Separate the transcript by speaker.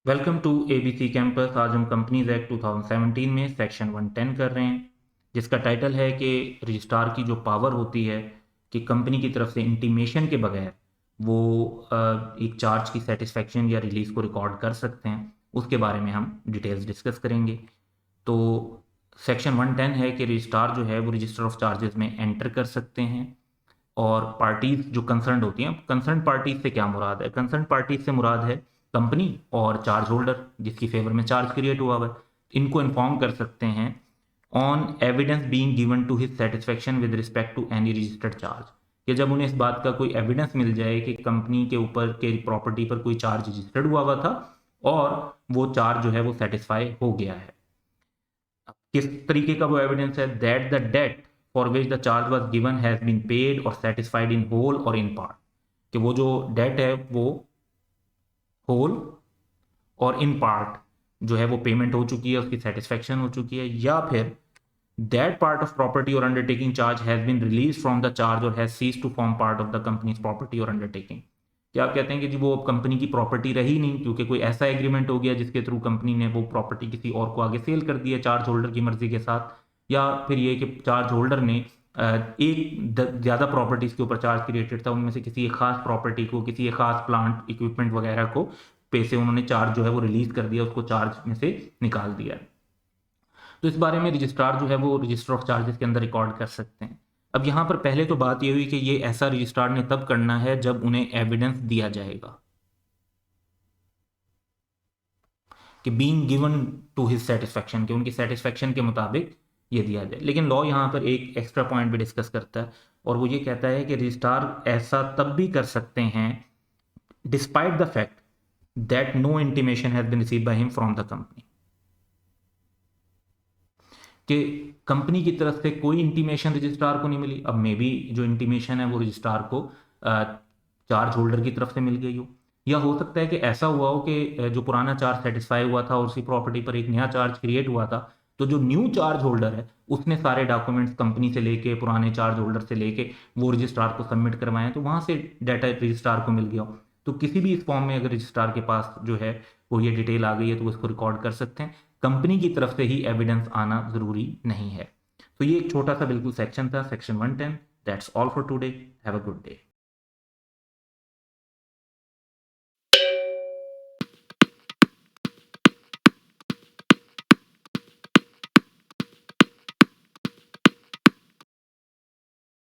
Speaker 1: Welcome to ABC campus. आज हम companies act 2017 में सेक्शन 110 कर रहे हैं, जिसका टाइटल है कि रजिस्ट्रार की जो पावर होती है कि कंपनी की तरफ से इंटीमेशन के बगैर वो एक चार्ज की सेटिस्फेक्शन या रिलीज़ को रिकॉर्ड कर सकते हैं, उसके बारे में हम डिटेल्स डिस्कस करेंगे। तो सेक्शन 110 है कि रजिस्ट्रार जो है वो रजिस्टर ऑफ चार्जेस में एंटर कर सकते हैं, और पार्टीज जो कंसर्न होती हैं, कंसर्न पार्टीज से क्या मुराद है? कंसर्न पार्टीज से मुराद है कंपनी और चार्ज होल्डर जिसकी फेवर में चार्ज क्रिएट हुआ है। इनको इन्फॉर्म कर सकते हैं on evidence being given to his satisfaction with respect to any registered charge, कि जब उन्हें इस बात का कोई एविडेंस मिल जाए कि कंपनी के ऊपर के प्रॉपर्टी पर कोई चार्ज रजिस्टर्ड हुआ था और वो चार्ज जो है वो सेटिस्फाई हो गया है। किस तरीके का वो एविडेंस है? That the date for which the charge was given has been paid और सेटिस्फाइड इन होल और इन पार्ट, कि वो जो डेट है वो होल और इन पार्ट जो है वो पेमेंट हो चुकी है, उसकी सेटिस्फेक्शन हो चुकी है, या फिर दैट पार्ट ऑफ प्रॉपर्टी और undertaking charge has been release from the charge और has cease to form part of the company's property और अंडरटेकिंग। क्या आप कहते हैं कि जी वो कंपनी की प्रॉपर्टी रही नहीं, क्योंकि कोई ऐसा एग्रीमेंट हो गया जिसके थ्रू कंपनी ने वो प्रॉपर्टी किसी और को आगे सेल कर दी है चार्ज होल्डर की मर्जी के साथ, या फिर ये कि चार्ज होल्डर ने एक ज़्यादा प्रॉपर्टीज़ के ऊपर चार्ज क्रिएटेड था, उनमें से किसी एक खास प्रॉपर्टी को, किसी एक खास प्लांट इक्विपमेंट वगैरह को पैसे उन्होंने चार्ज जो है वो रिलीज कर दिया, उसको चार्ज में से निकाल दिया। तो इस बारे में रजिस्ट्रार जो है वो रजिस्टर ऑफ चार्जेस के अंदर रिकॉर्ड कर सकते हैं। अब यहाँ पर पहले तो बात ये हुई कि ये ऐसा रजिस्ट्रार ने तब करना है जब उन्हें एविडेंस दिया जाएगा कि being given to his satisfaction, कि उनकी सेटिस्फेक्शन के मुताबिक ये दिया जाए। लेकिन लॉ यहाँ पर एक एक्स्ट्रा पॉइंट भी डिस्कस करता है, और वो ये कहता है कि रजिस्ट्रार ऐसा तब भी कर सकते हैं despite the fact that no intimation has been received by him from the company, कि कंपनी की तरफ से कोई इंटीमेशन रजिस्ट्रार को नहीं मिली। अब मे बी जो इंटीमेशन है वो रजिस्ट्रार को चार्ज होल्डर की तरफ से मिल गई हो, या हो सकता है कि ऐसा हुआ हो कि जो पुराना चार्ज सेटिस्फाई हुआ था और उसी प्रॉपर्टी पर एक नया चार्ज क्रिएट हुआ था, तो जो न्यू चार्ज होल्डर है उसने सारे डॉक्यूमेंट्स कंपनी से लेके, पुराने चार्ज होल्डर से लेके वो रजिस्ट्रार को सबमिट करवाएं, तो वहां से डाटा रजिस्ट्रार को मिल गया हो। तो किसी भी इस फॉर्म में अगर रजिस्ट्रार के पास जो है वो ये डिटेल आ गई है तो वो इसको रिकॉर्ड कर सकते हैं। कंपनी की तरफ से ही एविडेंस आना जरूरी नहीं है। तो ये एक छोटा सा बिल्कुल सेक्शन था, section 110। That's all for today. Have a good day.